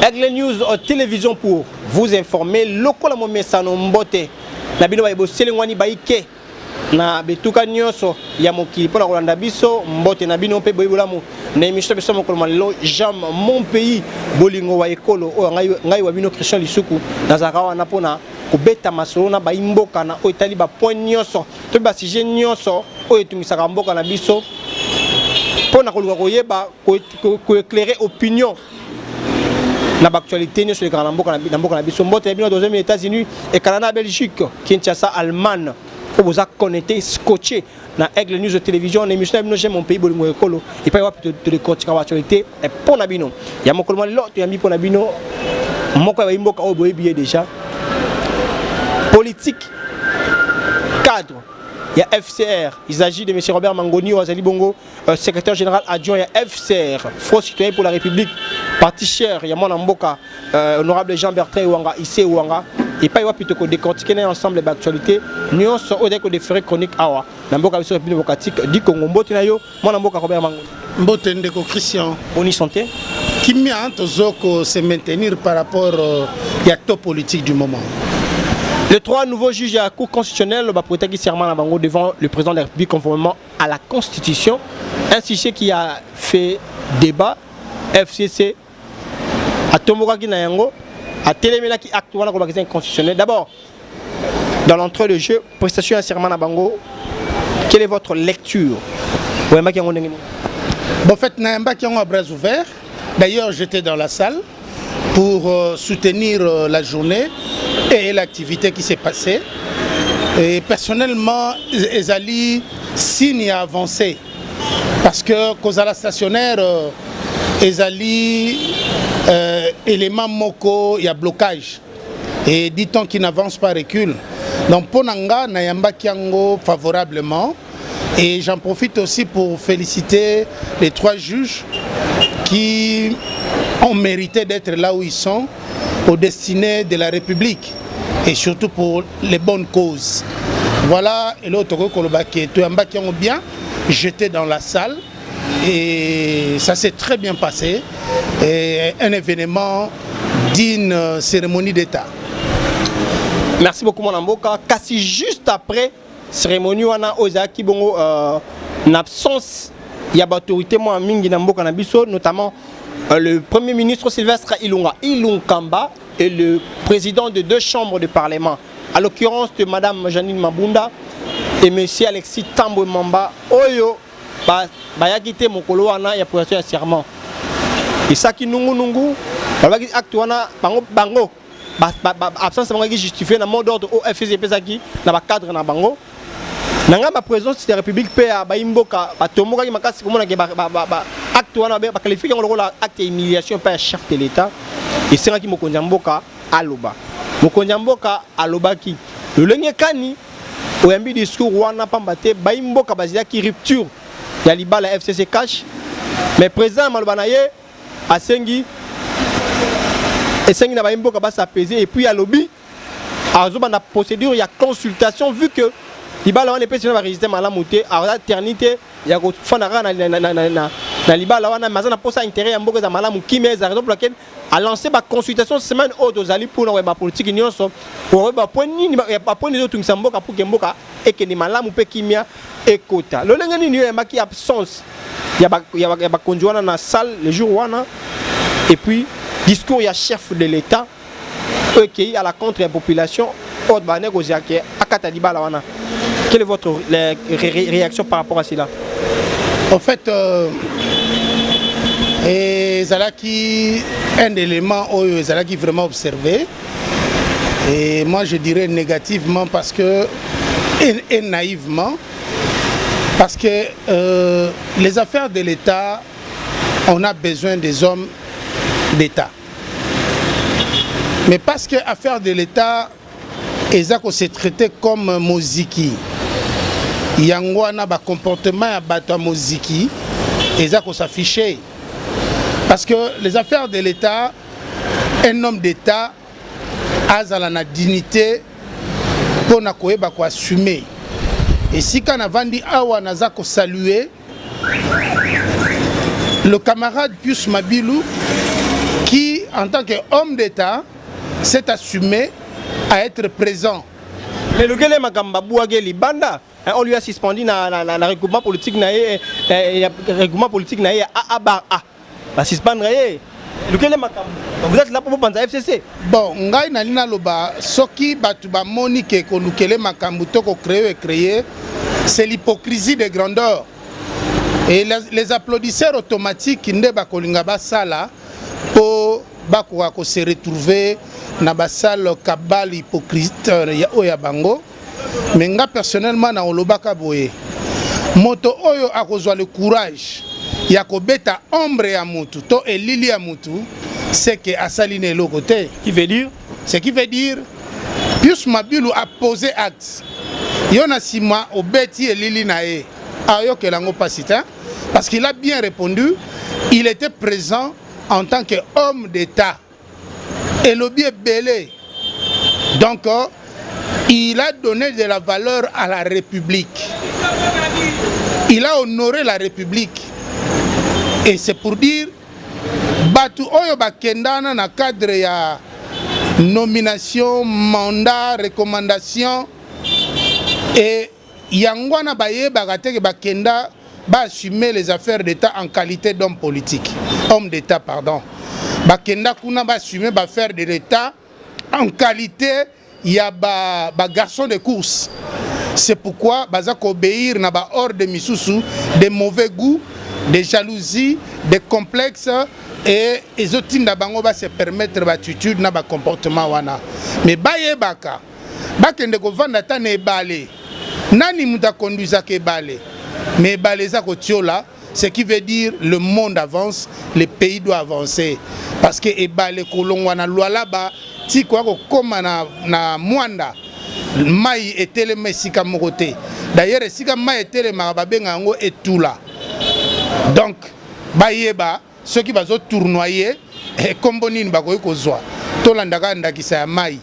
Aigle News télévision pour vous informer. Lokola mo mesano mbote. Na bino ba ibosele ngwani baike. Na betuka nyonso ya mokili pona kolanda biso mbote na bino pe boyibolamu na émission biso mokolo malelo jam mon pays bolingo wa ekolo o ngai wa bino Christian Lisuku nazaka wana pona kobeta masolo na baimboka na otali ba point nyonso to ba sujet nyonso o etumisaka mboka na biso pona koluka koyeba ko éclairer opinion na actualité nyonso le mboka na biso mbote na bino aux États-Unis et Canada, Belgique, Kinshasa, Allemagne. Pour vous connecter, scotché dans Aigle News de télévision, l'émission de J'aime mon pays, Bolingo Ekolo, et pas de l'économie actualité, et pour Nabino. Il y a mon collement l'autre, il y a mis pour Nabino, mon quoi, il y a déjà. Politique, cadre, il y a FCR, il s'agit de M. Robert Mangoni, Ouazali Bongo, secrétaire général adjoint, il y a FCR, Front citoyen pour la République, parti cher, il y a mon Amboka, honorable Jean-Bertrand Ouanga, ici Ouanga. Et pas plutôt que décortiquer ensemble d'actualités, nous sommes au déco des frais chroniques awa. Namboka biso République démocratique dit Congo mbote na yo, moi Namboka Robert Mango. Mbote ndeko Christian. Boni santé. Qui m'a tozoko se maintenir par rapport à l'acte politique du moment. Les trois nouveaux juges à la Cour constitutionnelle va prêter serment à Bango devant le président de la République conformément à la Constitution. Un sujet qui a fait débat, FCC, à Tomboka Kinayango. À Téléméla qui acte la magasin constitutionnel. D'abord, dans l'entrée de jeu, prestation à serment à Bango, quelle est votre lecture? En fait, Naïmba qui ont un bras ouvert. D'ailleurs, j'étais dans la salle pour soutenir la journée et l'activité qui s'est passée. Et personnellement, Ezali signe à avancer. Parce que Kozala stationnaire, Ezali élément moko, il y a blocage. Et dit-on qu'il n'avance pas, recule. Donc pour Nanga, Nayamba Kiango favorablement. Et j'en profite aussi pour féliciter les trois juges qui ont mérité d'être là où ils sont, au destiné de la République. Et surtout pour les bonnes causes. Voilà, et l'autre Kolobaki, Toyamba Kiango bien, j'étais dans la salle. Et ça s'est très bien passé. Et un événement d'une cérémonie d'État. Merci beaucoup mon Amboka. Kasi juste après cérémonie wana Ozaki bongo en absence il y a autorité moi mingi na mboka na biso notamment le premier ministre Sylvestre Ilunkamba et le président de deux chambres de parlement. À l'occurrence de madame Janine Mabunda et monsieur Alexis Tambwe Mamba Oyo bayakite mokolo wana ya prestation ya serment. Et ça qui nungu acte wana bango absence bango qui justifie na mot d'ordre au FCP zaki na ba cadre na bango nanga ba présence de la République pe ba imboka ba tomoka ki makasi komona ke ba acte wana ba qualifier ngolo la acte humiliation par chef de l'État et c'est qui mokonzi mboka aloba mokonzi mboka aloba ki le lenye kani oyambi discours wana pambate ba imboka bazia ki rupture ya libala FCC cash mais président malobanaye Asengi na baimboka ba s'apaiser et puis à lobby azoba na procédure il y a consultation vu que libala wana pesi na résister malamuté à la éternité ya ko fana na libala wana mazana posa intérêt ya mboka za malamu qui mais raison pour laquelle a lancé ba consultation semaine haute aux ali pour na ba politique nyonso pour ba point ni ba point les autres mboka pour que mboka et que ni malamu pe kimia ekota lo lenga ni yo maki absence il y a conduit dans la salle le jour wana et puis discours il y a chef de l'État qui à la contre la population autre ba négocier akata libala wana. Quelle est votre réaction par rapport à cela? En fait Zalaki un élément où Zalaki vraiment observé et moi je dirais négativement parce que et naïvement parce que les affaires de l'État, on a besoin des hommes d'État. Mais parce que affaires de l'État, Ezako s'est traité comme Moziki. Yangwana ba comportement à Bata Moziki, Ezako s'affichait. Parce que les affaires de l'État, un homme d'État a la dignité pour assumer. Et si quand on dit awa nazako saluer le camarade Pius Mabilou qui en tant qu'homme d'État, s'est assumé à être présent. Mais le gars Makamba Bouagé Libanda, on lui a suspendu le regroupement politique naïe à Aba. La suspendre. Le gars Makamba. Vous êtes là pour penser à FCC. Bon, ngai nalina loba soki batu ba monique ko lukele makambu to ko créer, c'est l'hypocrisie de grandeur. Et les applaudisseurs automatiques nde ba kolinga ba sala pour ba ko se retrouver na ba salle cabale hypocrite ya oya bango. Mais nga personnellement na olobaka boye. Moto oyo akozwa le courage ya ko beta ombre ya mutu to elili ya mutu. C'est que Assaline l'autre côté. Qui veut dire? Ce qui veut dire, Pius Mabilou a posé acte. Yona Sima au Betty et Lili Nae. Parce qu'il a bien répondu, il était présent en tant qu'homme d'État. Et le bien belé. Donc, il a donné de la valeur à la République. Il a honoré la République. Et c'est pour dire, Batu oyo bakendana na cadre ya nomination, mandat, recommandation et yangwana baye bagate bakenda ba assumer les affaires d'État en qualité d'homme politique, homme d'État pardon. Bakenda kuna ba assumer ba affaires de l'État en qualité ya ba garçon de course. C'est pourquoi baza ko obéir na ba ordre misusu de mauvais goût, de jalousie, de complexes. Et les autres bango va se permettre l'attitude na ba comportement wana. Mais baye baka bakende ko vanda ta ne balé. Nani muta conduisa ke balé. Mais balé za ko tiola, ce qui veut dire le monde avance, le pays doit avancer parce que e balé kolong wana loi là-bas ti ko koma na mwanda. Mai etele mesika mokote. D'ailleurs sika mai etele mababenga ngo etula. Donc baye ba ceux qui vont tournoyer et comme bonine bakoy kozwa tolandaka ndakisa ya mai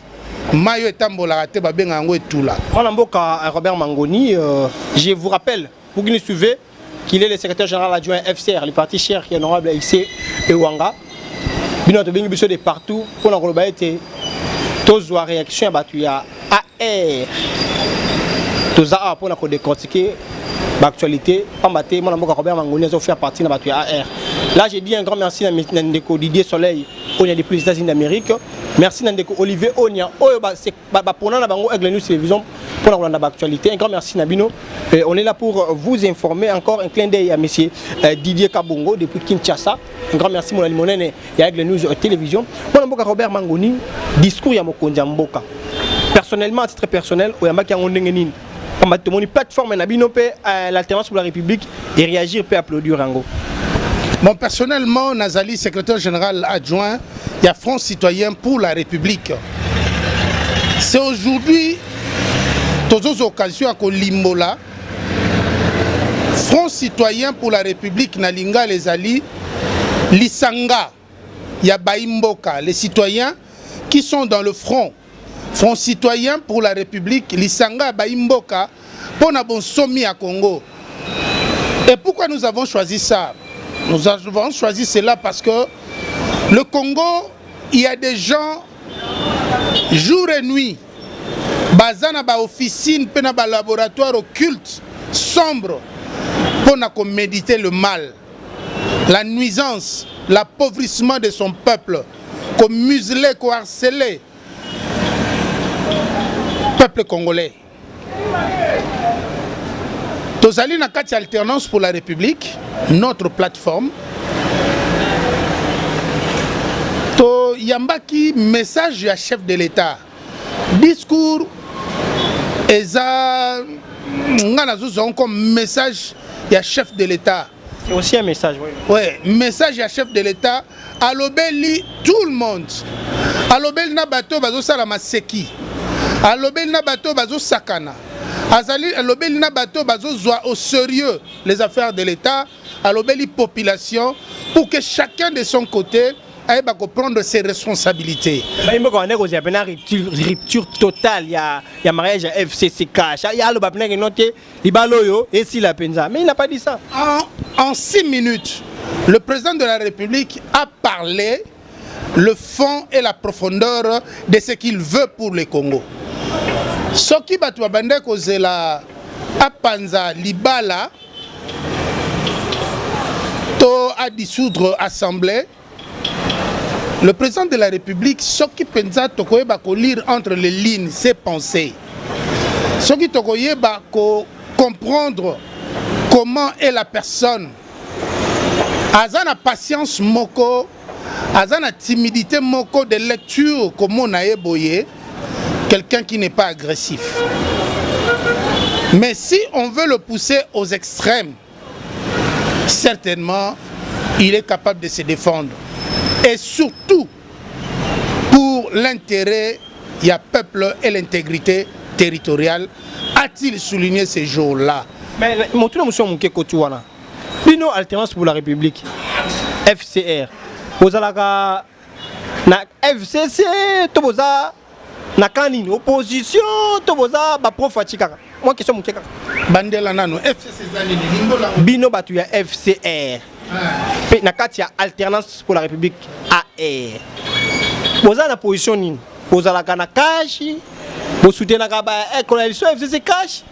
mayo etambola te babenga ngo etula. Mon mboka Robert Mangoni, je vous rappelle pour que vous suivez qu'il est le secrétaire général adjoint FCR, le parti cher qui est honorable ici Ewanga. Bino to bengi biso de partout pour la globale été tozwa réaction battu ya AR. Toza pour la décortiquer l'actualité, Pambaté, mon amour Robert Mangoni a fait partie de la AR. Là, j'ai dit un grand merci à Ndeko Didier Soleil, on y a depuis les États-Unis d'Amérique. Merci à Ndeko Olivier Onia, c'est pour nous, Aigle News Télévision, pour l'actualité. Un grand merci Nabino. On est là pour vous informer. Encore un clin d'œil à monsieur Didier Kabongo depuis Kinshasa. Un grand merci mon Limonene et Aigle News Télévision. Mon amour Robert Mangoni, discours ya Mokonja Mboka. Personnellement, à titre personnel, il y a un une plateforme l'alternance pour la République et réagir peut applaudir Rango. Bon, personnellement, Nazali, secrétaire général adjoint, il y a Front Citoyen pour la République. C'est aujourd'hui, toutes les occasions à Limbola, Front Citoyen pour la République, Nalinga, les Ali, Lisanga, Yabaimboka, les citoyens qui sont dans le front. Front Citoyen pour la République, Lisanga, Baimboka, pour na bon sommet à Congo. Et pourquoi nous avons choisi ça? Nous avons choisi cela parce que le Congo, il y a des gens, jour et nuit, bazana ba officine, pena ba laboratoire occulte, sombre, pour méditer le mal, la nuisance, l'appauvrissement de son peuple, comme muselé, comme harcelé. Peuple congolais. Tozali na kati alternance pour la République, notre plateforme. To yambaki message à chef de l'État. Discours eza ngana zozon comme message à chef de l'État. C'est aussi un message, oui. Ouais, message à chef de l'État. Alobeli tout le monde. Alobeli na bato bazo sala maseki. Alobeli na bato bazo sakana. Alobeli na bato bazo zoa au sérieux les affaires de l'État. Alobeli population pour que chacun de son côté aille prendre ses responsabilités. Il y a une rupture totale. Il y a mariage à FCCK. Il y a le noté et si la penza. Mais il n'a pas dit ça. En 6 minutes, le président de la République a parlé le fond et la profondeur de ce qu'il veut pour le Congo. Ce qui va kozela apanza libala to à dissoudre l'Assemblée, le président de la République, ce qui pensa tokoyeba ko lire entre les lignes ses pensées, ce qui tokoyeba ko comprendre comment est la personne, azana patience moko, azana timidité moko de lecture comme on a eboye, quelqu'un qui n'est pas agressif. Mais si on veut le pousser aux extrêmes, certainement, il est capable de se défendre. Et surtout, pour l'intérêt du peuple et l'intégrité territoriale, a-t-il souligné ces jours-là? Mais mon tour, monsieur Mouké Kotouana, Bino Alternance pour la République, FCR, vous avez la FCC, vous avez la canine, opposition, vous avez la profatika. Moi, question Mouké Bandela Nano, FCC Bino Batuya FCR. Nakati ya Alternance pour la République AR. Vous avez la position, vous avez la cash, vous soutenez la coalition FCC cash.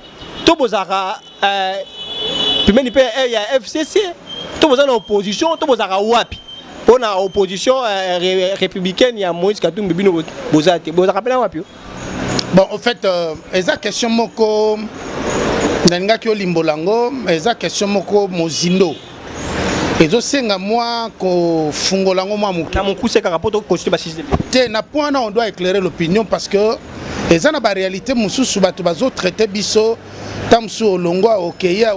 Tout vous avez la FCC, tout vous avez l'opposition, tout vous avez WAPI. On a opposition républicaine, il y a Moïse Katumbi Bino, vous avez rappelé WAPI. Bon, en fait, esa question moko nanga ki olimbolango, esa question moko mozindo. Ezo senga moi ko fungolango moi muki. Na mon coup c'est karapoto constituer ba système. Té na point on doit éclairer l'opinion parce que esa na ba réalité mususu bato bazo traiter biso tamsu olongwa okeya.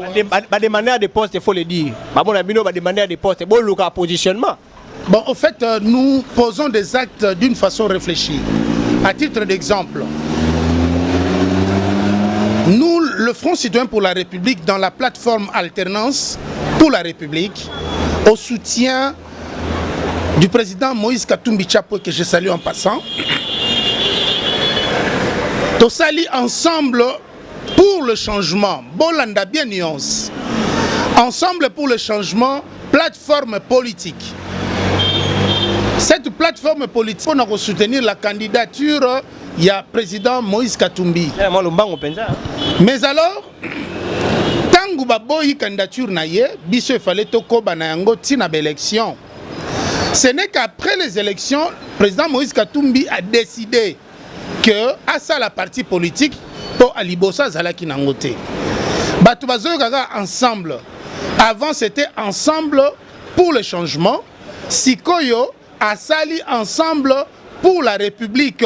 Ba demander à des postes, il faut le dire. Ba bon bino ba demander à des postes, bon le positionnement. Bon, en fait, nous posons des actes d'une façon réfléchie. À titre d'exemple, nous, le Front citoyen pour la République, dans la plateforme Alternance pour la République, au soutien du président Moïse Katumbi Chapwe, que je salue en passant, nous saluons ensemble pour le changement. Bolanda bien nuance. Ensemble pour le changement, plateforme politique. Cette plateforme politique, on a soutenir la candidature, il y a président Moïse Katumbi. Mais alors, tant que la candidature naie, il fallait que élection. Ce n'est qu'après les élections, le président Moïse Katumbi a décidé que à ça la partie politique pour Alibosa Zalaki Nangote. Ensemble. Avant c'était ensemble pour le changement. Sikoyo a sali ensemble pour la République.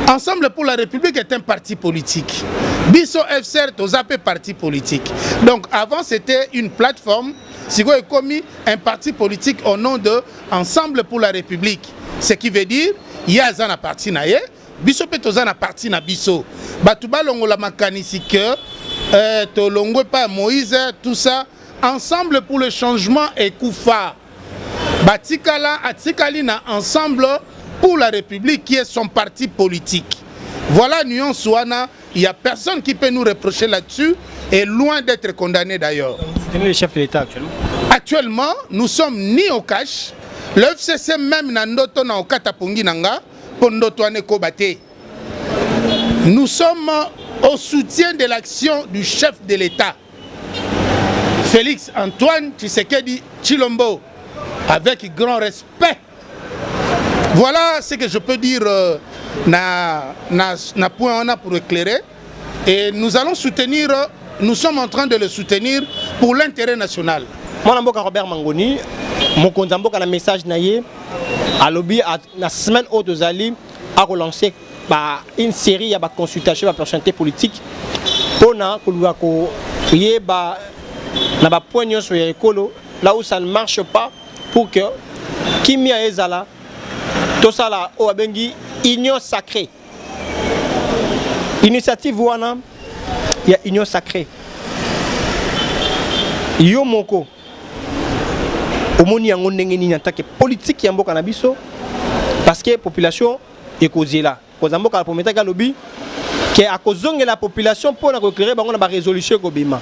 Ensemble pour la République est un parti politique. Bisso FCR est un parti politique. Donc avant c'était une plateforme. Sikoyo a commis un parti politique au nom de Ensemble pour la République. Ce qui veut dire il y a un parti naie. Bisso peut un parti na bisso. Batuba longo la makanisi que to longo pas Moïse tout ça. Ensemble pour le changement et Koufa. Batikala Atikalina ensemble pour la République qui est son parti politique. Voilà nuance Ouana, il n'y a personne qui peut nous reprocher là-dessus et loin d'être condamné d'ailleurs. Vous soutenez le chef de l'État actuellement? Actuellement, nous sommes ni au cash, le FCC même nandoto na okata pongi nanga pondoto ane kobate. Nous sommes au soutien de l'action du chef de l'État. Félix Antoine Tshisekedi Tshilombo, avec grand respect. Voilà ce que je peux dire na point on a pour éclairer. Et nous allons soutenir, nous sommes en train de le soutenir pour l'intérêt national. Moi, Robert Mangoni, mon konzamboka na message naie, à lobby la semaine haute aux alliés a relancé une série de consultations de personnalité politique pour na na poignon sur l'école là où ça ne marche pas pour que Kimia Ezala tout ça là au abengi union sacrée initiative wana il y a union sacrée yo moko omoni yango ndenge nini en tant que politique ya mboka na biso parce que population ekozela kozamboka la pometa ka lobby que a kozonge la population pour na recréer bango na ba résolution ko bima.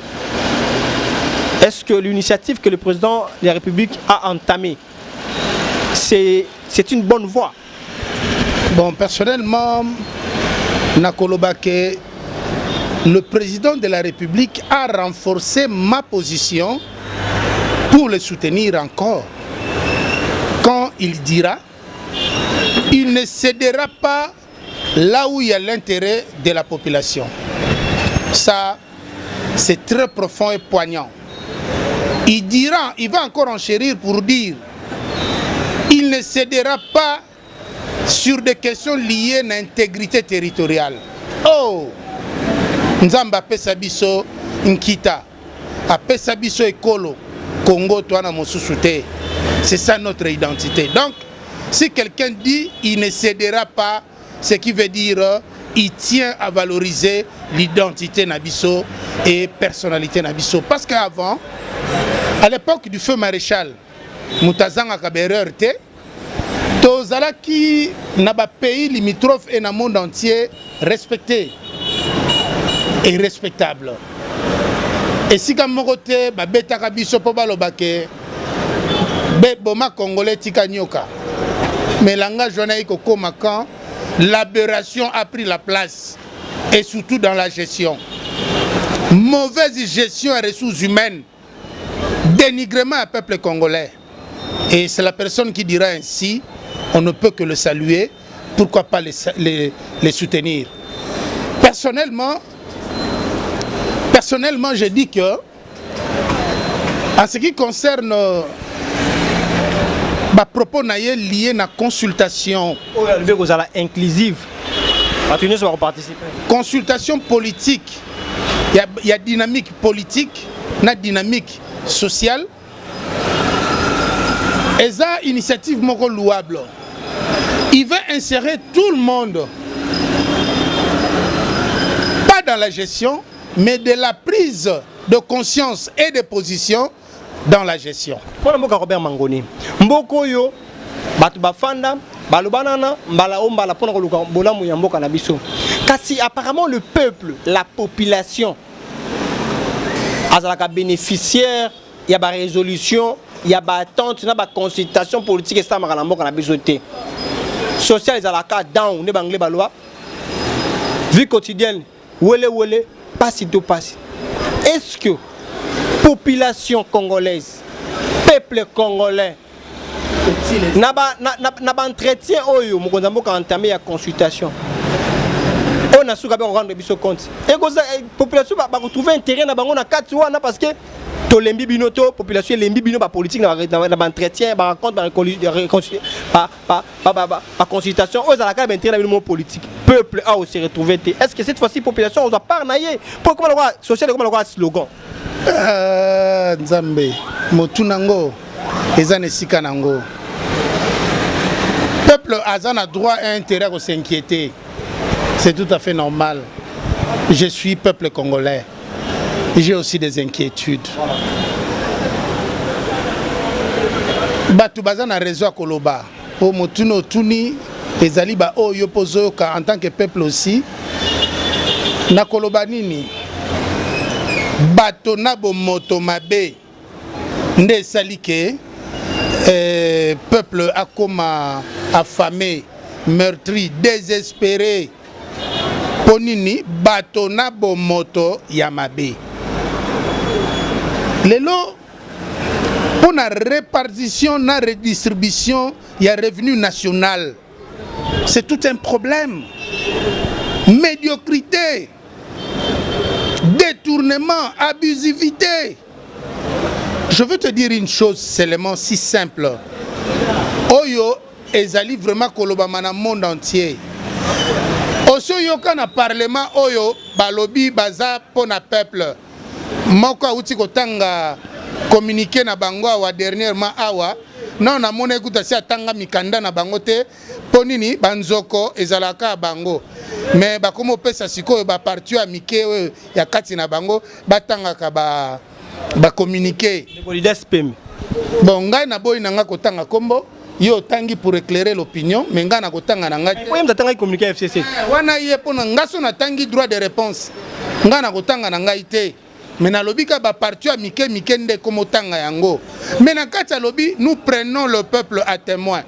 Est-ce que l'initiative que le président de la République a entamée, c'est une bonne voie. Bon, personnellement, Nakolobake, le président de la République a renforcé ma position pour le soutenir encore. Quand il dira, il ne cédera pas là où il y a l'intérêt de la population. Ça, c'est très profond et poignant. Il dira, il va encore enchérir pour dire, il ne cédera pas sur des questions liées à l'intégrité territoriale. Oh! Nzamba apesa biso nkita, apesa biso ekolo, Congo toana mosusu te. C'est ça notre identité. Donc, si quelqu'un dit il ne cédera pas, ce qui veut dire il tient à valoriser l'identité nabiso et personnalité nabiso. Parce qu'avant, à l'époque du feu maréchal, Moutazanga Kabereur te, tozala qui n'a pas pays limitrophe et dans le monde entier respecté et respectable. Et si comme côté beta kabiso po balobake be boma congolais tika nyoka. Mais langage on a koma quand l'aberration a pris la place et surtout dans la gestion. Mauvaise gestion des ressources humaines, dénigrement à peuple congolais. Et c'est la personne qui dira ainsi, on ne peut que le saluer, pourquoi pas les soutenir. Personnellement, je dis que, en ce qui concerne ma propos lié à la consultation, inclusive, consultation politique, il y a dynamique politique, il y a dynamique sociale. Et ça, initiative moko louable. Il veut insérer tout le monde, pas dans la gestion, mais de la prise de conscience et de position dans la gestion. Pour Robert Mangoni, Mboko yo, batu bafanda, balobanana, mbala ombala pour le bolamu yamboka na biso. Kasi apparemment le peuple, la population, azalaka bénéficiaire, il y a ba résolution, il y a ba attente, il y a ba consultation politique et ça mara mboka na biso te. Social ezalaka down ne bangle ba loi. Vie quotidienne, wele passe to passe. Est-ce que population congolaise, peuple congolais, n'a pas entretien oyo mokonza mboka entamé ya consultation. On a souka ba rendre biso compte. Et la population va retrouver intérêt na bango na kati wana parce que to lembi binoto population lembi bino ba politique na entretien ba rencontre ba consultation aux la ka intérêt na bino politique. Peuple a aussi retrouvé. Est-ce que cette fois-ci population on doit pas nailler pour comment le social comment le slogan Nzambe motunango ezane sikanango. Peuple a droit et intérêt à s'inquiéter. C'est tout à fait normal. Je suis peuple congolais. J'ai aussi des inquiétudes. Batu bazana réseau koloba. O motuno tuni ezali ba o yopozo ka en tant que peuple aussi. Na koloba nini? Bato na bo moto mabe. Nde salike peuple a koma affamé, meurtri, désespéré. Ponini bato na bo moto yamabe. Lelo pour la répartition, la redistribution, il y a revenu national. C'est tout un problème. Médiocrité, détournement, abusivité. Je veux te dire une chose seulement si simple. Oyo ezali vraiment kolobama na monde entier. Oso yoka na parlement oyo balobi baza pona peuple. Moko uti kotanga communiquer na bango awa dernièrement awa non na mona ekuta si atanga mikanda na bango te ponini banzoko ezalaka bango mais bakomo pesa sikoyo ba parti ya mike ya kati na bango batanga ka ba communiquer bon ngai na boy nanga kotanga kombo yo tangi pour éclairer l'opinion mais ngai na kotanga na ngai oyo mtatanga communiquer FCC wana ye pona ngaso na tangi droit de réponse ngai na kotanga na ngai te. Mais na lobi ka ba parti à Mike nde komotanga yango. Mais na kati lobi nous prenons le peuple à témoin.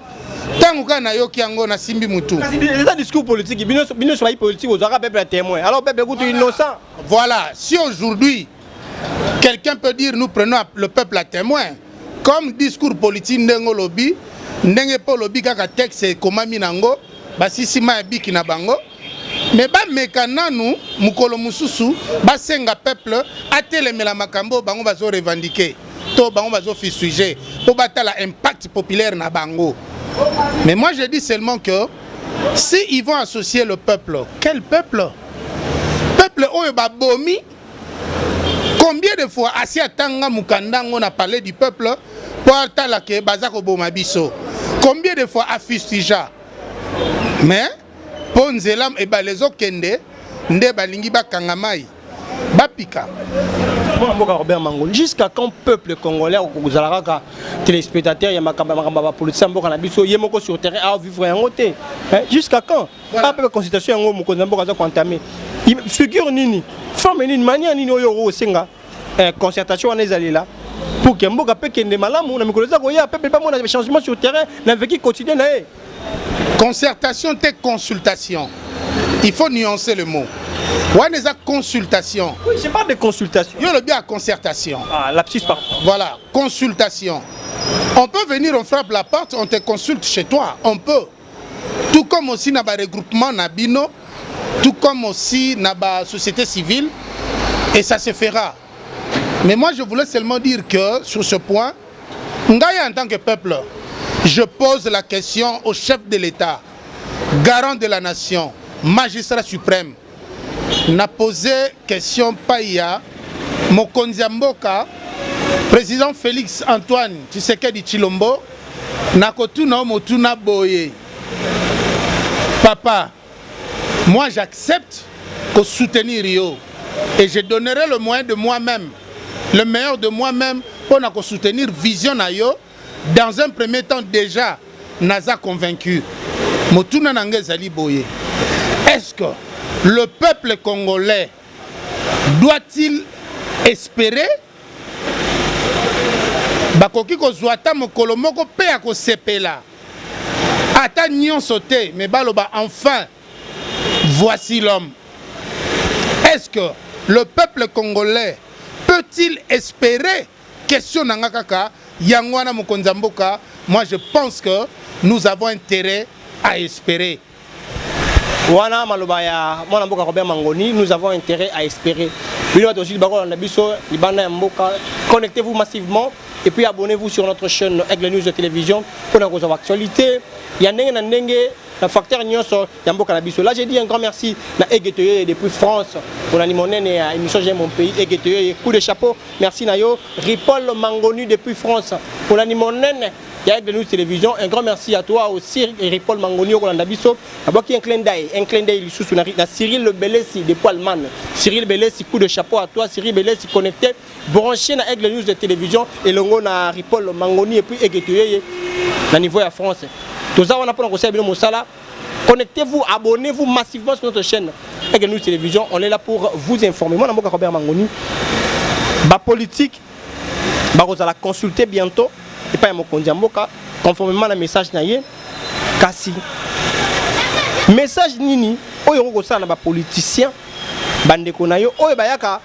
Tant que na yoki yango na simbi mutu. C'est un discours politique. Bino soyez politique, vous aurez peuple témoin. Alors peuple écoute innocent. Voilà, si aujourd'hui quelqu'un peut dire nous prenons le peuple à témoin, comme discours politique ndengo lobby, ndenge po lobby kaka texte koma minango, ba sisi ma biki na bango. Mais ba mekana nous mukolo mususu ba senga peuple atelemela makambo bango bazo revendiquer. To bango bazo fi sujet pour batala impact populaire na bango. Mais moi je dis seulement que si ils vont associer le peuple, quel peuple? Peuple oyo ba bomi. Combien de fois assis à Tanga Mukanda on a parlé du peuple pour talake bazako bomabiso. Combien de fois à Fustija. Mais Ponzelam et balezo kende nde balingi ba kangamai. Bapika. Jusqu'à quand peuple congolais ou Zalaka téléspectateurs ya makamba politicien mboka na biso yemoko sur terrain à vivre en côté. Jusqu'à quand? Pas peuple consultation yango mokonzi mboka za entamé. Figure nini? Forme nini manière nini oyo senga concertation on est là pour que mboka pe kende malamu na mikolo za ko ya peuple pas mona changement sur terrain na vécu quotidien na e. Concertation et consultation. Il faut nuancer le mot. Ouais, les consultation. Oui, c'est pas de consultation. Il y a le bien à concertation. Ah, lapsus par. Voilà, consultation. On peut venir, on frappe la porte, on te consulte chez toi. On peut. Tout comme aussi dans le regroupement Nabino, tout comme aussi dans la société civile, et ça se fera. Mais moi, je voulais seulement dire que sur ce point, en tant que peuple, je pose la question au chef de l'État, garant de la nation, magistrat suprême. N'a posé question Paya, Mokonzi Mboka, président Félix Antoine Tshisekedi Tshilombo, Nakotuna Motuna Boye. Papa, moi j'accepte de soutenir Rio et je donnerai le moyen de moi-même, le meilleur de moi-même pour nous soutenir Vision Nayo. Dans un premier temps déjà, Naza convaincu. Motuna Nangezali Boye. Est-ce que le peuple congolais doit-il espérer bakoki ko zwata mokolo moko pe ya ko sepela ata nyon sauté mais baloba enfin voici l'homme. Est-ce que le peuple congolais peut-il espérer? Question nanga kaka yangwana mokonzi mboka. Moi je pense que nous avons intérêt à espérer. Wana malobaya mwana mboka Robert Mangoni, nous avons intérêt à espérer. Connectez-vous massivement et puis abonnez-vous sur notre chaîne Aigle News de télévision pour nos actualités. Il y a un facteur nyonso yamboka na biso. Là j'ai dit un grand merci à Eguetoye depuis France. On a animé une émission J'aime mon pays Eguetoye, coup de chapeau. Merci Nayo. Ripol Mangoni depuis France. On a animé il y a Aigle News télévision. Un grand merci à toi aussi Ripol Mangoni au Rolanda Biso. D'abord qui un clin d'œil sous Cyril Le Belessi depuis Allemagne. Cyril Belessi, coup de chapeau à toi. Cyril Belessi connecté, branché dans Aigle News de télévision et le on a Ripol Mangoni et puis Eguetoye au niveau de la France. Tout ça, on a pour connectez-vous, abonnez-vous massivement sur notre chaîne Aigle News Télévision. On est là pour vous informer. Moi, je suis Robert Mangoni. La politique, vous allez consulter bientôt. Et pas Mokonzi Mboka, conformément à message naïe. Kasi. Message nini, oyo ngoko sana ba politicien, bandeko nayo, oyo bayaka,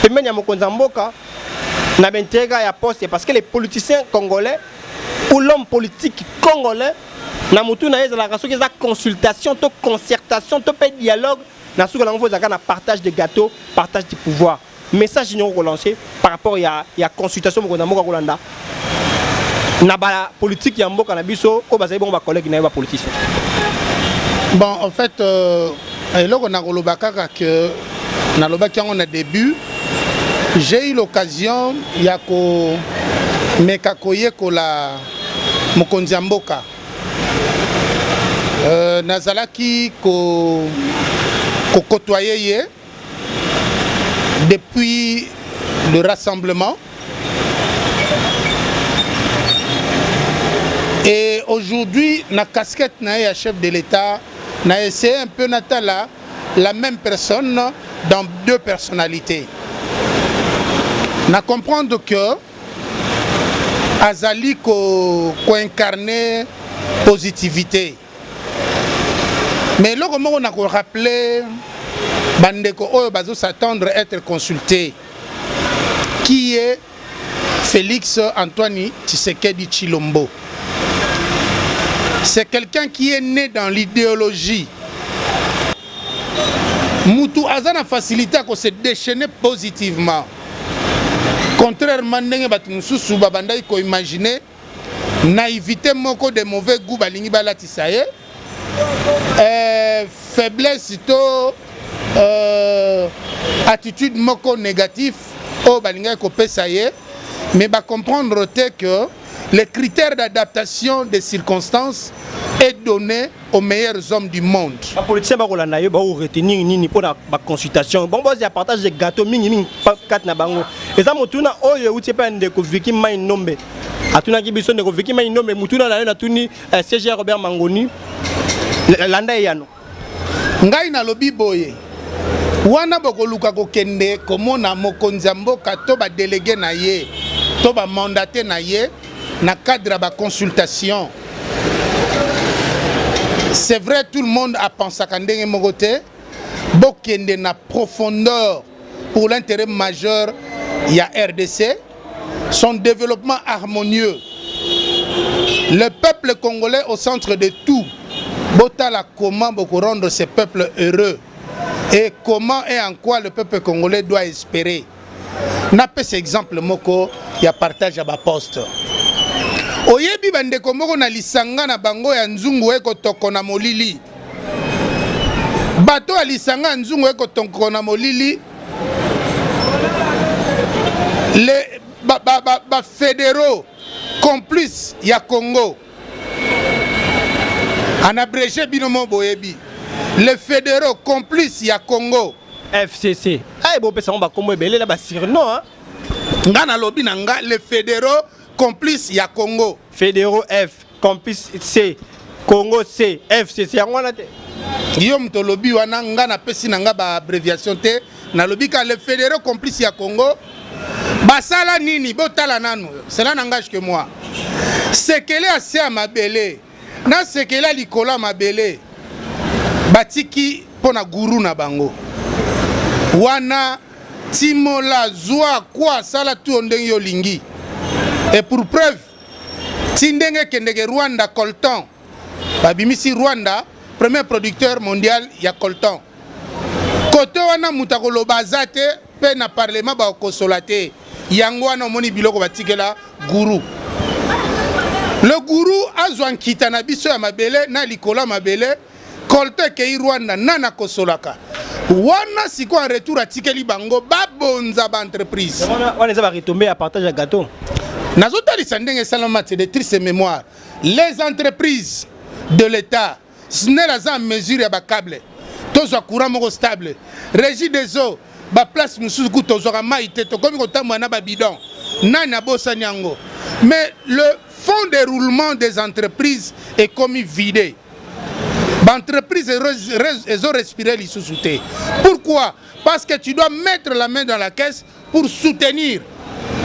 pemenya Mokonzi Mboka, na bentega ya poste parce que les politiciens congolais ou l'homme politique congolais na mutu na yeza la raso ki za consultation to concertation to pe dialogue na suka lango za na partage de gâteaux, partage du pouvoir. Message nous relancer par rapport ya consultation Mokonzi Mboka Kolanda. Na ba politique ya mboka na biso o bazali bon ba collègue na ba politicien. Bon en fait eloko na koloba kaka que na lobaki on a début j'ai eu l'occasion ya ko meka koye kola Mokonzi Mboka. Nazalaki ko côtoyer depuis le rassemblement. Et aujourd'hui, na casquette na chef de l'État, na essayé un peu natala la même personne dans deux personnalités. Na comprendre que Azali ko incarner positivité. Mais là, comment on a rappelé, Bandeko Oyo Bazo s'attendre à être consulté, qui est Félix Antoine Tshisekedi Tshilombo. C'est quelqu'un qui est né dans l'idéologie. Moutou Azana facilité à se déchaîner positivement. Contrairement à ce que vous imaginez, naïveté moko de mauvais goût balingi balatisaye, faiblesse attitude moko négatif au balinga kopesaye, mais ba comprendre que les critères d'adaptation des circonstances est donné aux meilleurs hommes du monde. Les politiciens vont retenir ni pour la consultation. Bon, il y a partage de gâteaux mini quatre na bango. Et ça mutuna oyo uti pa ndeko viki mai nombe. Atuna ki biso ndeko viki mai nombe mutuna na tuni CG Robert Mangoni. Landa yano. Ngai na lobi boye. Wana bokoluka kokende komona mokonzi mboka to ba délégué na ye, to ba mandaté na ye na cadre ba consultation. C'est vrai, tout le monde a pensé à Kandenge Mogote, Bokende na profondeur pour l'intérêt majeur, il y a RDC, son développement harmonieux. Le peuple congolais au centre de tout. Botala comment beaucoup rendre ce peuple heureux et comment et en quoi le peuple congolais doit espérer. N'a pas cet exemple moko, il y a partage à ma poste. Oyebi bandeko moko na lisanga na bango ya nzungu eko toko na molili. Bato ya lisanga nzungu eko toko na molili. Les fédéraux complices ya Congo. En abrégé binomo boyebi. Les fédéraux complices ya Congo. FCC. Ay bo pesa on ba komo ebele la ba sirno hein. Ngana lobi nanga les fédéraux complice ya Congo. Fédéraux F, complice C, Congo C, FCC. Guillaume Tolobi wana nga na pesi nanga ba abréviation te na lobi ka le fédéraux complice ya Congo. Basala nini botala nanu. Cela n'engage que moi. Sekele ase a mabele. Na sekele likola mabele. Batiki pona guru na bango. Wana timola zwa kwa sala tu ondenge yo lingi. Et pour preuve, Tindenge Kendege Rwanda Colton, Babimisi Rwanda, premier producteur mondial, il y a Colton. Côté wana mutakolo bazate, pe na parlement ba kosolate, yangwana moni biloko batikela guru. Le guru azwan kita na biso ya mabele na likola mabele, Colton ke Rwanda nana kosolaka. Wana siko en retour atikeli bango babonza ba entreprise. Wana za ba retomber à partage à gâteau. C'est de triste mémoire. Les entreprises de l'État, ce n'est pas en mesure à câble. Tous les courants stable. Régie des eaux, la place Moussoukou, tous les maïté, comme on bidon. Mais le fonds de roulement des entreprises est comme vidé. L'entreprise est respirée les sous-soutés. Pourquoi? Parce que tu dois mettre la main dans la caisse pour soutenir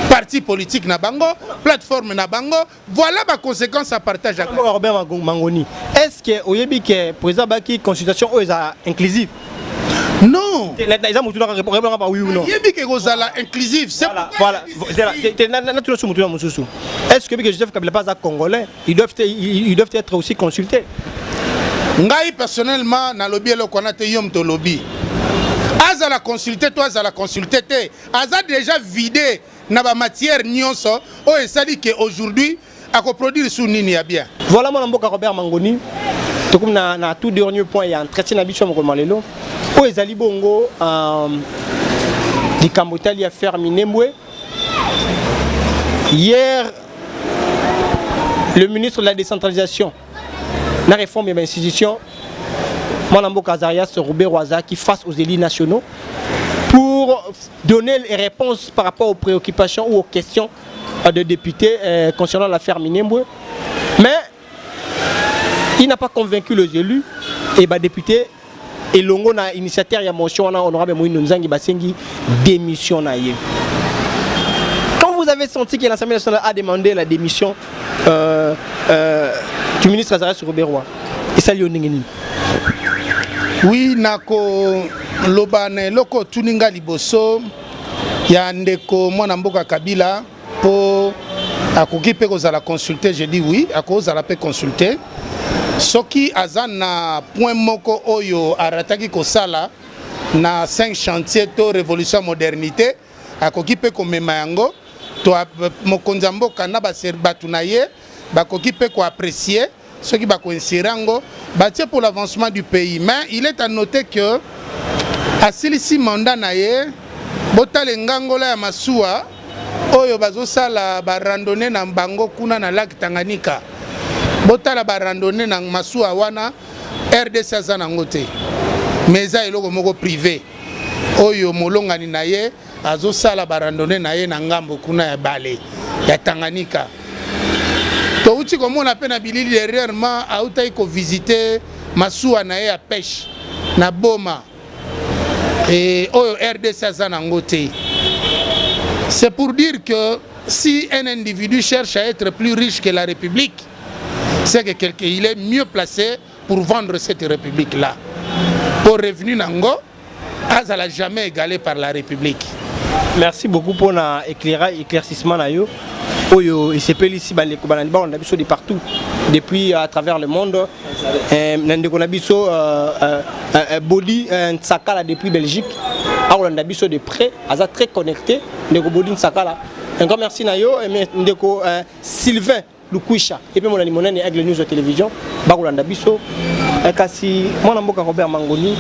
parti politique na bango, plateforme na bango, voilà ma conséquence à partager. Robert Mangoni, est-ce que oyebi que président baki consultation est inclusive? Non. Oui ou non? Oyebi que gozala inclusive, c'est voilà. Est-ce que Joseph Kabila pas congolais, ils doivent être aussi consultés? Ngai personnellement na lobby le konate yom to lobby. Aza la consulter, toi aza la consulter te. Aza déjà vidé na ba matière nyonso o esali que aujourd'hui a produire sous nini ya bien. Voilà mon mboka Robert Mangoni. To comme na tout dernier point il y a entretien na biso mo malelo. O ezali bongo di Kambotali a ferminé Mbwe. Hier le ministre de la décentralisation la réforme de l'institution Mwanambo Kazarias Robert Waza qui face aux élus nationaux pour donner les réponses par rapport aux préoccupations ou aux questions de députés concernant l'affaire Minembwe. Mais il n'a pas convaincu les élus et les députés et l'ongo na initiateur ya motion na honorable Moïno Nzangi Basengi démission na yé. Quand vous avez senti que l'Assemblée nationale a demandé la démission tu ministre Azarias Ruberwa et ça Lioningini. Oui, nako lobane loko tuninga liboso ya ndeko mwana mboka Kabila po akoki pe kozala consulter, je dis oui, akozala pe consulter. Soki azana point moko oyo arataki kosala na 5 chantiers to révolution modernité akoki pe komema yango to mokonzi mboka na batu na ye bakoki pe ko apprécier ceux qui bako insirango batie pour l'avancement du pays. Mais il est à noter que à celui-ci mandat na ye botale ngangola ya masuwa oyo bazosala ba randonnée na bango kuna na lac Tanganyika botala ba randonnée na masuwa wana RDC azana ngote mais za eloko moko privé oyo molongani na ye azosala ba randonnée na ye na ngambo kuna ya bale ya Tanganyika. To uti komona pe na bilili dernièrement autai ko visiter masuwa na ye ya pêche na Boma et oyo RDC azana ngote. C'est pour dire que si un individu cherche à être plus riche que la République, c'est que il est mieux placé pour vendre cette République-là. Pour revenu Nango, ça n'a jamais égalé par la République. Merci beaucoup pour l'éclaircissement. Oyo il s'appelle ici on a biso de partout depuis à travers le monde. On a biso Boli Nsakala depuis Belgique. On a biso de près, asa très connecté ndeko Boli Nsakala. Un grand merci nayo ndeko Sylvain Lukwisha et puis mon animonane Aigle News télévision bakolanda biso kasi mwana mboka Robert Mangoni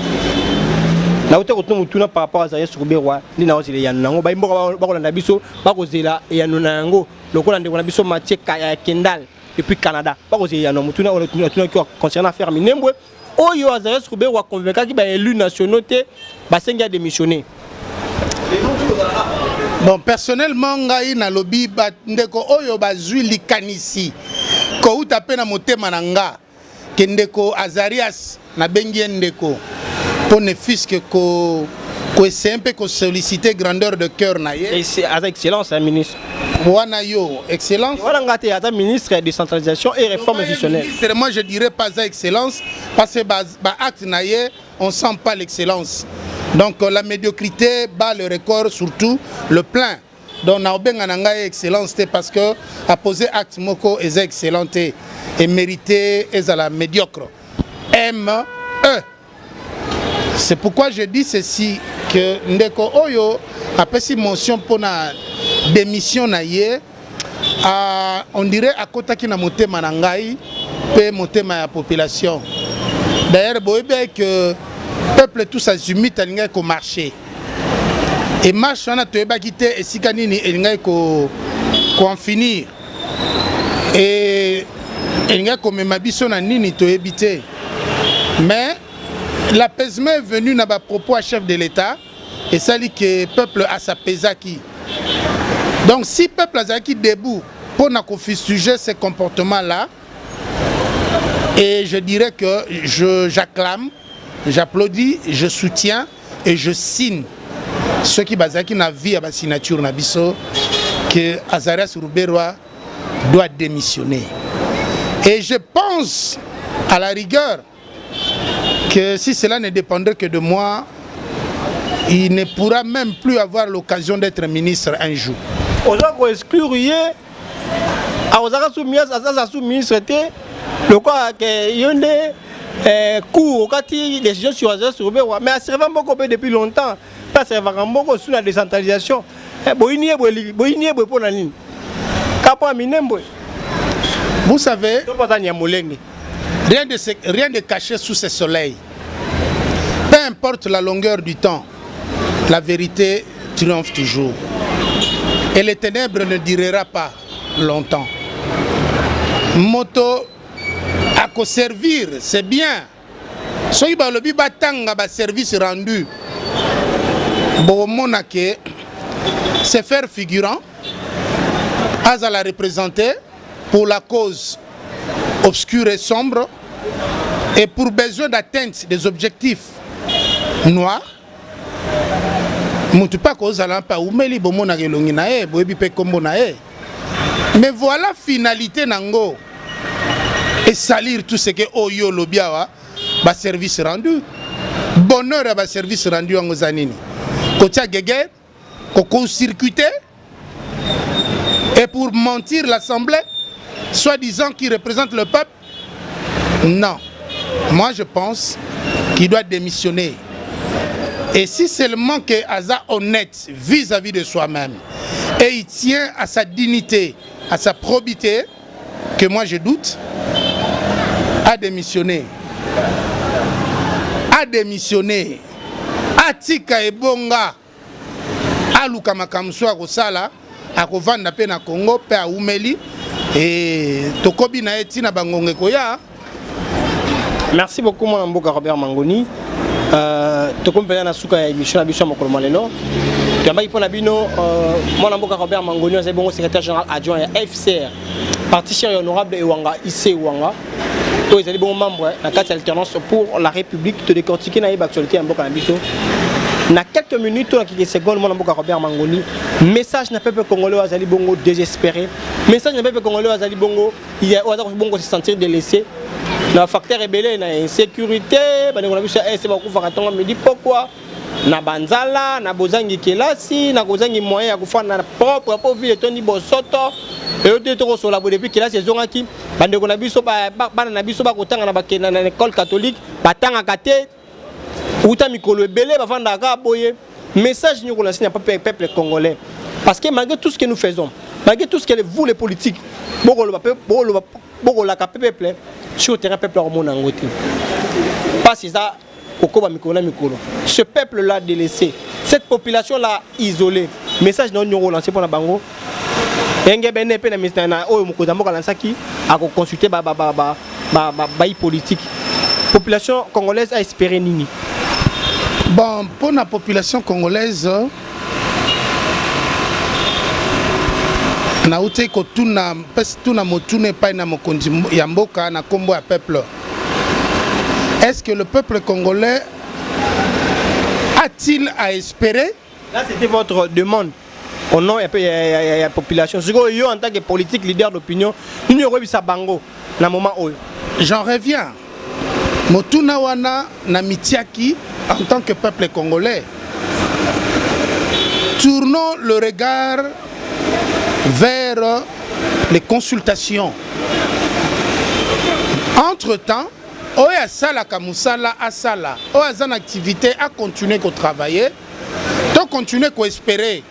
na uta ko tumutuna par rapport à Azarias Ruberwa ni na ozile ya nango ba mboka bakolanda biso bakozela ya nango lokola ndeko na biso Mathieu Kendall depuis Canada bakozela ya mutuna tuna ko concernant affaire minembwe oyo Azarias Ruberwa convaincu ki ba élus nationaux te basengi a démissionner. Bon, personnellement, ngai na lobby ndeko oyo bazui likanisi ko uta pe na motema nanga ke ndeko Azarias na bengi ndeko pour ne fils que ko essayer un peu ko solliciter grandeur de cœur na ye. Et c'est avec excellence un ministre. Wana yo excellence. Voilà ngate ata ministre de décentralisation et réforme institutionnelle. Moi je dirais pas ça excellence parce que ba acte na ye on sent pas l'excellence. Donc la médiocrité bat le record, surtout le plein. Donc Naobenga Nanga est excellence parce que à poser acte moko est excellent et mérité est à la médiocre. M-E. C'est pourquoi je dis ceci que Ndeko Oyo a passé mention pour la démission na ye. On dirait à côté qui na motema nangai pe motema la population. D'ailleurs boybe que peuple tous azumit alinga ko marché et marche on a toyeba quitté et sikanini elinga ko en finir et elinga ko memabiso na nini toyebité mais l'apaisement est venu na ba propos à chef de l'État et ça dit que peuple a sa pesaki. Donc si peuple a qui debout pour na ko sujet ces comportements là et je dirais que j'acclame, j'applaudis, je soutiens et je signe ceux qui basaki na vie à la signature na biso que Azarias Ruberwa doit démissionner. Et je pense à la rigueur que si cela ne dépendrait que de moi, il ne pourra même plus avoir l'occasion d'être ministre un jour. Aux exclure hier, à Azarias ministre le quoi que yonde cours au décision sur Azarias Ruberwa mais ça va beaucoup depuis longtemps parce que ça va beaucoup sur la décentralisation vous savez rien de caché sous ce soleil. Peu importe la longueur du temps, la vérité triomphe toujours et les ténèbres ne durera pas longtemps. Moto à quoi servir, c'est bien. Si vous avez un service rendu, c'est faire figurant, à la représenter pour la cause obscure et sombre et pour besoin d'atteinte des objectifs noirs. Mais voilà finalité nango. et salir tout ce que Oyo Lobiawa, ba service rendu. Bonheur à ba service rendu en Ozanini. Kotia Geger, Koko circuité, et pour mentir l'Assemblée, soi-disant qu'il représente le peuple. Non. Moi je pense qu'il doit démissionner. Et si seulement que Aza honnête vis-à-vis de soi-même et il tient à sa dignité, à sa probité, que moi je doute, à démissionner. À démissionner. Atika et Bonga. A Luka Makamso à Rosala, à Rovanda Pena Congo, pe à Oumeli, et Tokobi na Etina Bangonge Koya. Merci beaucoup, mon Mboka Robert Mangoni. Tokompena na suka ya émission na biso makolo malelo. Tamba ipona bino mon Mboka Robert Mangoni, c'est bon secrétaire général adjoint ya FCR. Parti cher et honorable Ewanga Issé Ewanga. Tous les bons membres na carte alternance pour la République de décortiquer na actualité ya Mboka na biso. Na quelques minutes, dans quelques secondes, mon Mboka Robert Mangoni, message na peuple congolais Azali Bongo désespéré. Message na peuple congolais Azali Bongo, il y a Bongo se sentir délaissé. Na facteur rebelle na insécurité, ba ngona biso c'est ba kufa katonga me dit pourquoi na banzala, na bozangi kelasi, na kozangi moyen ya kufa na propre pour ville tondi bosoto. Et au détour sur la depuis kelasi ezongaki, ba ngona biso ba na biso ba kotanga na ba kena na école catholique, batanga kate uta mikolo ebele ba vandaka boye. Message nous qu'on signe pas peuple congolais. Parce que malgré tout ce que nous faisons, malgré tout ce que vous les politiques, beaucoup la peuple sur le terrain peuple hormonangote. Pas si ça ce peuple là délaissé, cette population là isolée. Message non nous lancé pour la bango. Enge bene pe na mistana o mukoza mboka lansaki a consulter ba politique. Population congolaise a espéré nini. Bon, pour la population congolaise, na ute ko tuna motune pa na mokonzi ya mboka na kombo ya peuple. Est-ce que le peuple congolais a-t-il à espérer? Là, c'était votre demande. Au nom de la population. Ce que en tant que politique, leader d'opinion, nous n'avons pas bango na moment où. J'en reviens. Motuna wana na mitiaki en tant que peuple congolais. Tournons le regard vers les consultations. Entre-temps, Oya Sala Kamusala Asala, Oya Zan activité à continuer à travailler, to continuer à espérer,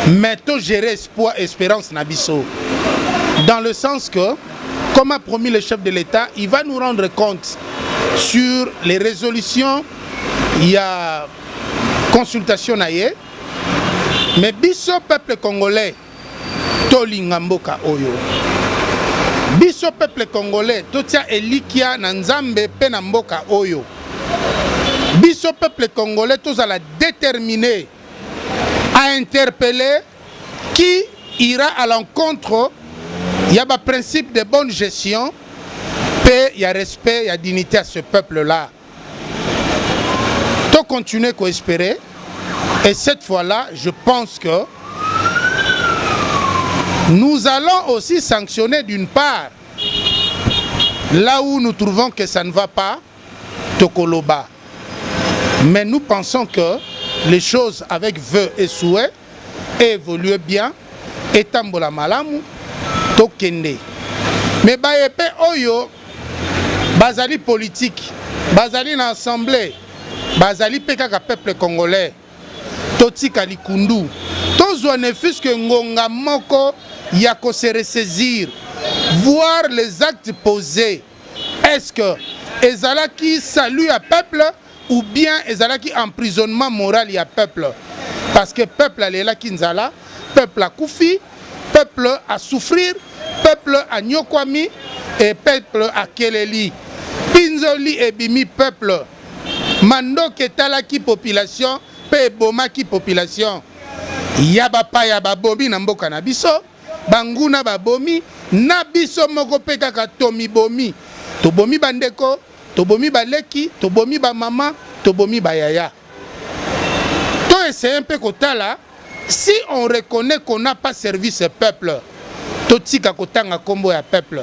mais to gérer espoir, espérance Nabiso. Dans le sens que, comme a promis le chef de l'État, il va nous rendre compte sur les résolutions, il y a consultation naïe, mais biso peuple congolais, Tolingamboka Oyo. Biso peuple congolais, totia elikia na nzambe pe na mboka oyo. Biso peuple congolais, tous à la déterminer à interpeller qui ira à l'encontre. Il y a un principe de bonne gestion, paix, il y a respect, il y a dignité à ce peuple-là. To continuer à espérer. Et cette fois-là, je pense que nous allons aussi sanctionner d'une part là où nous trouvons que ça ne va pas, Tokoloba. Mais nous pensons que les choses avec vœux et souhaits évoluent bien, et tambola malamu, Tokende. Mais bayepe oyo, bazali politique, bazali na assemblée, bazali pekaka peuple congolais, totika likundu, tozwa ne fût-ce que ngonga moko yako se ressaisir, voir les actes posés. Est-ce que ezalaki salut à peuple ou bien ezalaki emprisonnement moral à peuple? Parce que peuple a lela kinzala, peuple a koufi, peuple a souffrir, peuple a nyokwami et peuple a keleli. Pinzoli et bimi peuple. Mando ketalaki population, pe bomaki population. Yaba pa yaba bobi na mboka na biso. Banguna babomi na biso moko pe kaka tomi bomi. To bomi bandeko, to bomi baleki, to bomi ba mama, to bomi ba yaya. To essayer un peu kotala, si on reconnaît qu'on n'a pas servi ce peuple, to tika kotanga kombo ya peuple.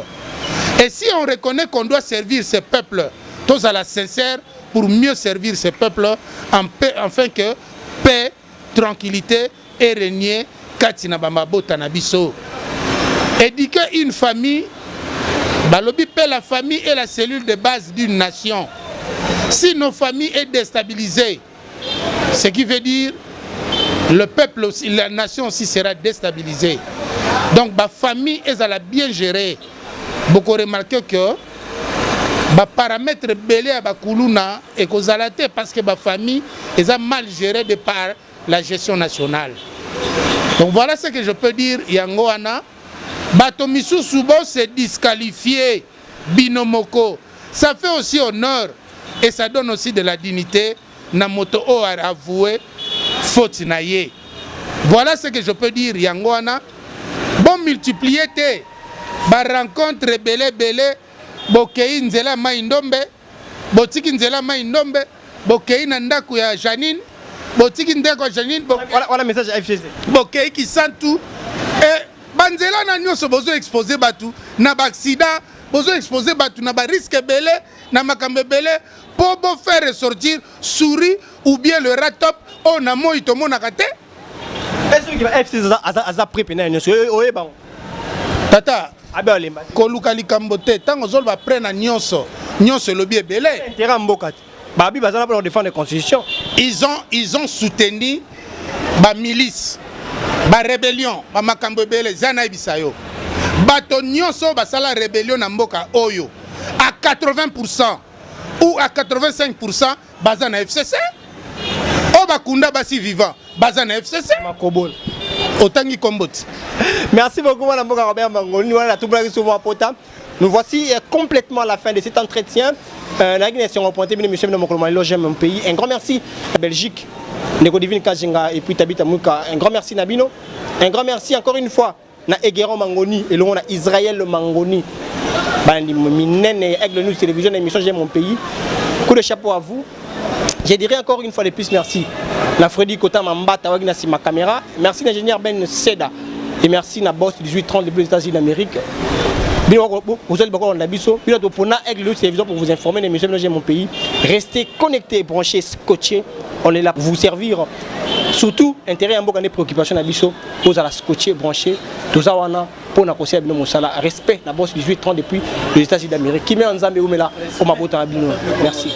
Et si on reconnaît qu'on doit servir ces peuples, tous à la sincère, pour mieux servir ces peuples, afin que paix, tranquillité et régner, Katina Bambabota Nabiso. Éduquer une famille, Balobi paix, la famille est la cellule de base d'une nation. Si nos familles sont déstabilisées, ce qui veut dire le peuple aussi, la nation aussi sera déstabilisée. Donc la famille est à la bien gérer. Beaucoup remarqué que les paramètres belés à Bakuluna et Kozalate parce que la famille est mal gérée de par la gestion nationale. Donc voilà ce que je peux dire. Yangoana, Batomisu Subo s'est disqualifié, Binomoko. Ça fait aussi honneur et ça donne aussi de la dignité. Namoto O a avoué, faute naïe. Voilà ce que je peux dire. Yangoana, bon multiplier te, ba rencontre belé. Bokei nzela maindombe, botiki nzela maindombe, bokei nandaku ya Janine, botiki ndeko Janine, voilà message à FCC. Bokei Kisantu, et banzela na nyoso bozo exposer batu na ba accident, bozo exposer batu na ba risque belé, na makambe belé, pour faire ressortir souris ou bien le rat top, on a moi itomo nakate. Est-ce que FCC a préparé une chose? Tata. Koluka likambo te tango zol ba prena nyonso lobi ebele intérêt mboka babi bazana pour défendre la constitution. Ils ont soutenu ba milice ba rébellion ba makambo ebele zana ibisayo bato nyonso basala rébellion na mboka oyo à 80% ou à 85% bazana FCC o bakunda basi vivant bazana FCC makobol otangi komboti. Merci beaucoup, Mme Robert Mangoni. Nous voici complètement à la fin de cet entretien. J'aime mon pays. Un grand merci à Belgique, Negodivine Kajinga et puis Tabita Mouka. Un grand merci Nabino. Un grand merci encore une fois à Egeron Mangoni et à Israël Mangoni. Aigle News Télévision, émission J'aime mon pays. Coup de chapeau à vous. Je dirais encore une fois de plus merci. La Freddy Kota Mambata Wagna ma caméra. Merci l'ingénieur Ben Seda. Et merci à boss 1830 des États-Unis d'Amérique. Vous êtes beaucoup dans Bisso. Puis pour Aigle Télévision pour vous informer des émissions de mon pays. Restez connectés, branchés, scotchés. On est là pour vous servir. Surtout, intérêt à des préoccupations à Bisso. Vous allez scotcher, brancher. Tout ça, on a pour nous conseiller mon salaire. Respect la boss 1830 depuis les États-Unis d'Amérique. Qui met en Zambie ou là pour ma botte à Merci.